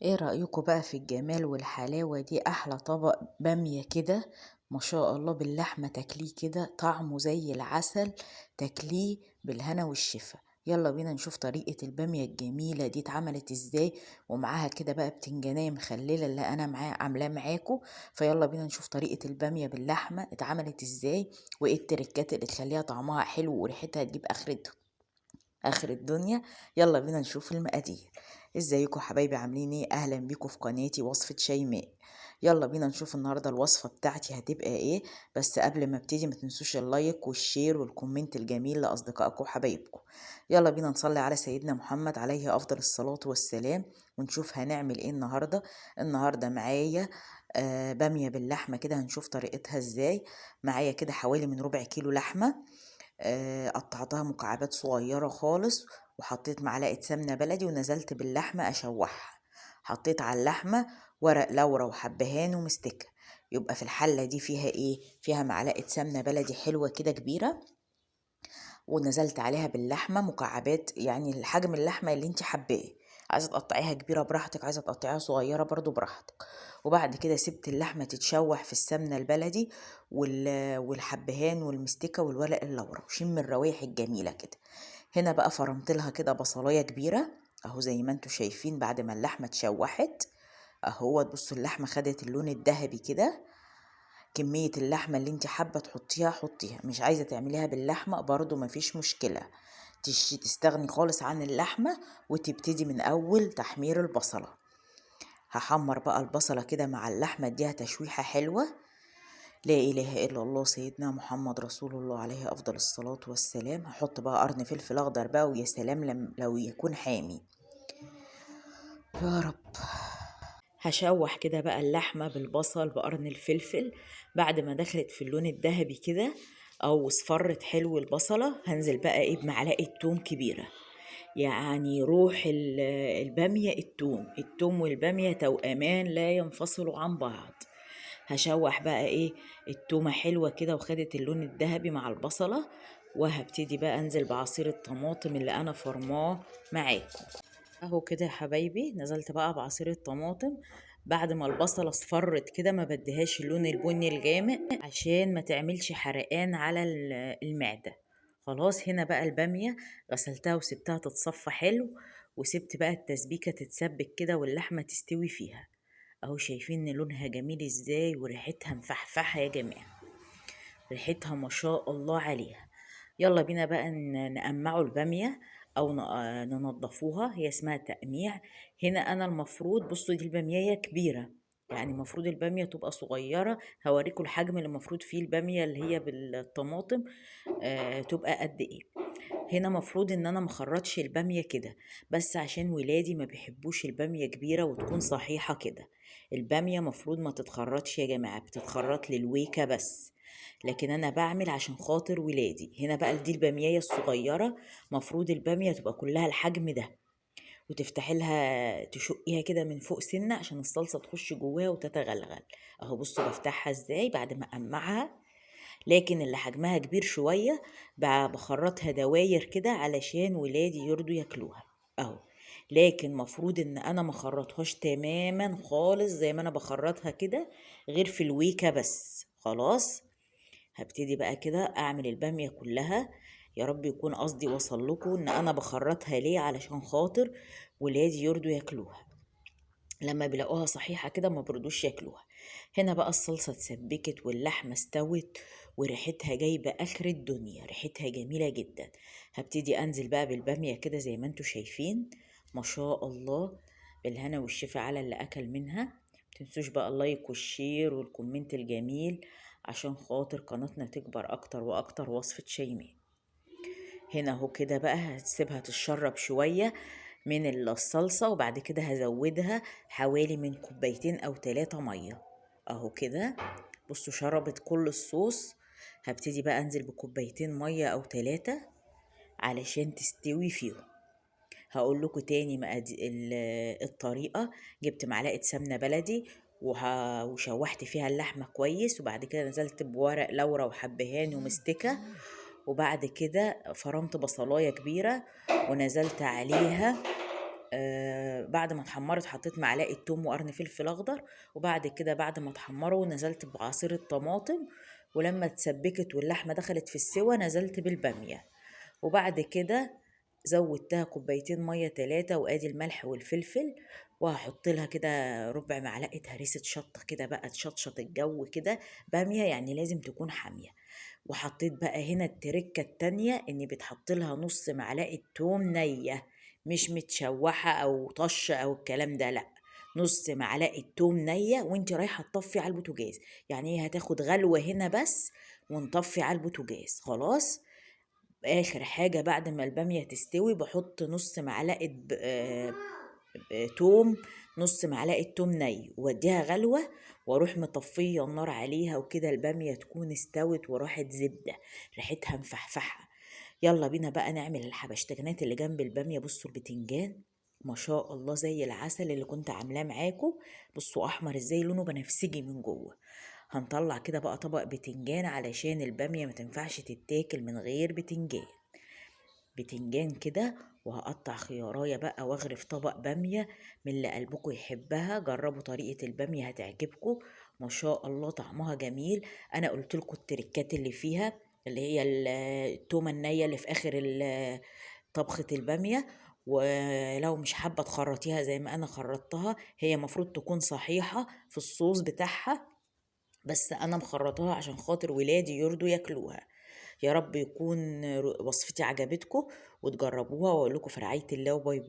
ايه رأيكم بقى في الجمال والحلاوة دي؟ احلى طبق بامية كده، ما شاء الله، باللحمة. تاكليه كده طعمه زي العسل، تاكليه بالهنا والشفا. يلا بينا نشوف طريقة البامية الجميلة دي اتعملت ازاي، ومعاها كده بقى بتنجانية مخللة اللي انا عاملاه معاكم. فيلا بينا نشوف طريقة البامية باللحمة اتعملت ازاي، وايه التركات اللي تخليها طعمها حلو وريحتها تجيب اخر الدنيا. يلا بينا نشوف المقادير. ازيكم حبايبي؟ عاملين ايه؟ اهلا بيكم في قناتي وصفة شيماء. يلا بينا نشوف النهارده الوصفة بتاعتي هتبقى ايه. بس قبل ما ابتدي ما تنسوش اللايك والشير والكومنت الجميل لاصدقائكم وحبايبكم. يلا بينا نصلي على سيدنا محمد عليه افضل الصلاة والسلام، ونشوف هنعمل ايه النهارده. النهارده معايا بامية باللحمة كده، هنشوف طريقتها ازاي. معايا كده حوالي من ربع كيلو لحمة، قطعتها مكعبات صغيرة خالص، وحطيت معلقة سمنة بلدي ونزلت باللحمة أشوحها. حطيت على اللحمة ورق لورا وحبهان ومستكة. يبقى في الحلة دي فيها ايه؟ فيها معلقة سمنة بلدي حلوة كده كبيرة، ونزلت عليها باللحمة مكعبات، يعني الحجم اللحمة اللي انت حباه. عايزة تقطعيها كبيرة براحتك، عايزة تقطعيها صغيرة برضو براحتك. وبعد كده سبت اللحمة تتشوح في السمنة البلدي والحبهان والمستكة والورق اللورا، وشم الروايح الجميلة كده. هنا بقى فرمت لها كده بصلاية كبيرة، اهو زي ما انتوا شايفين بعد ما اللحمة اتشوحت. اهو بصوا اللحمة خدت اللون الذهبي كده. كمية اللحمة اللي انت حابة تحطيها حطيها، مش عايزة تعمليها باللحمة برضو مفيش مشكلة. تستغني خالص عن اللحمة وتبتدي من أول تحمير البصلة. هحمر بقى البصلة كده مع اللحمة، اديها تشويحة حلوة. لا إله إلا الله سيدنا محمد رسول الله عليه أفضل الصلاة والسلام. هحط بقى قرن فلفل أخضر بقى، ويا سلام لو يكون حامي. يا رب. هشوح كده بقى اللحمة بالبصل بقرن الفلفل. بعد ما دخلت في اللون الذهبي كده او اصفرت حلو البصلة، هنزل بقى ايه بمعلقة توم كبيرة. يعني روح البامية التوم والبامية توأمان لا ينفصلوا عن بعض. هشوح بقى ايه التومة حلوة كده وخدت اللون الذهبي مع البصلة. وهبتدي بقى انزل بعصير الطماطم اللي انا فرماه معاكم. اهو كده يا حبايبي، نزلت بقى بعصير الطماطم. بعد ما البصلة اصفرت كده، ما بديهاش اللون البني الغامق عشان ما تعملش حرقان على المعدة. خلاص، هنا بقى البامية غسلتها وسبتها تتصفى حلو، وسبت بقى التسبيكة تتسبك كده واللحمة تستوي فيها. اهو شايفين ان لونها جميل ازاي وريحتها مفحفحة يا جماعة. ريحتها ما شاء الله عليها. يلا بينا بقى نقمعوا البامية او ننضفوها، هي اسمها تقميع. هنا انا المفروض، بصوا دي البامية كبيرة، يعني المفروض البامية تبقى صغيرة. هوريكم الحجم اللي المفروض فيه البامية اللي هي بالطماطم تبقى قد ايه. هنا مفروض ان انا مخرطش البامية كده، بس عشان ولادي ما بيحبوش البامية كبيرة وتكون صحيحة كده. البامية مفروض ما تتخرطش يا جماعة، بتتخرط للويكة بس. لكن انا بعمل عشان خاطر ولادي. هنا بقى دي البامية الصغيرة، مفروض البامية تبقى كلها الحجم ده، وتفتحي لها تشقيها كده من فوق سنة عشان الصلصة تخش جواها وتتغلغل. اهو بصوا بفتحها ازاي بعد ما اقمعها. لكن اللي حجمها كبير شوية بخرطها دواير كده علشان ولادي يرضوا ياكلوها. اهو. لكن مفروض ان انا مخرطهاش تماما خالص زي ما انا بخرطها كده، غير في الويكة بس. خلاص. هبتدي بقى كده اعمل البامية كلها. يا رب يكون قصدي وصل لكم ان انا بخرطها ليه، علشان خاطر ولادي يرضوا ياكلوها. لما بيلاقوها صحيحة كده ما برضوش ياكلوها. هنا بقى الصلصة اتسبكت واللحمة استوت، وريحتها جايبة آخر الدنيا، ريحتها جميلة جدا. هبتدي أنزل بقى بالبامية كده زي ما انتوا شايفين. ما شاء الله. بالهنا والشفا على اللي أكل منها. متنسوش بقى اللايك والشير والكومنت الجميل عشان خاطر قناتنا تكبر أكتر وأكتر. وصفة شيماء. هنا اهو كده بقى هسيبها تتشرب شوية من الصلصة، وبعد كده هزودها حوالي من كوبايتين او 3 مية. اهو كده. بصوا شربت كل الصوص. هبتدي بقى انزل بكوبايتين مية او 3 علشان تستوي فيهم. هقول لكم تاني الطريقة. جبت معلقة سمنة بلدي وشوحت فيها اللحمة كويس، وبعد كده نزلت بورق لورا وحبهان ومستكة. وبعد كده فرمت بصلاية كبيرة ونزلت عليها بعد ما اتحمرت حطيت معلقة توم وقرن فلفل اخضر، وبعد كده بعد ما اتحمروا نزلت بعصير الطماطم، ولما اتسبكت واللحمة دخلت في السوا نزلت بالبامية، وبعد كده زودتها كوبايتين مية 3، وادي الملح والفلفل، وهحط لها كده ربع معلقة هريسة شطة كده بقى تشطشط الجو كده. بامية يعني لازم تكون حامية. وحطيت بقى هنا التركة التانية اني بتحط لها نص معلقة توم نية، مش متشوحة او طشة او الكلام ده، لا، نص معلقة توم نية وانت رايحة تطفي على البوتاجاز. يعني هي هتاخد غلوة هنا بس ونطفي على البوتاجاز خلاص. اخر حاجة بعد ما البامية تستوي بحط نص معلقة توم، نص معلقة توم ني، واديها غلوة، واروح مطفية النار عليها، وكده البامية تكون استوت وراحت زبدة ريحتها مفحفحة. يلا بينا بقى نعمل الحبشتكنات اللي جنب البامية. بصوا البتنجان ما شاء الله زي العسل اللي كنت عاملاه معاكم، بصوا احمر ازاي، لونه بنفسجي من جوه. هنطلع كده بقى طبق بتنجان علشان البامية ما تنفعش تتاكل من غير بتنجان. بتنجان كده، وهقطع خيارايه بقى واغرف طبق بامية من اللي قلبكم يحبها. جربوا طريقة البامية هتعجبكم، ما شاء الله طعمها جميل. انا قلت لكم التركات اللي فيها، اللي هي التومة النية اللي في اخر طبخة البامية. ولو مش حابة تخرطيها زي ما انا خرطتها، هي مفروض تكون صحيحة في الصوص بتاعها، بس انا مخرطاها عشان خاطر ولادي يرضوا ياكلوها. يا رب يكون وصفتي عجبتكم وتجربوها، واقول لكم في رعاية الله، وباي باي.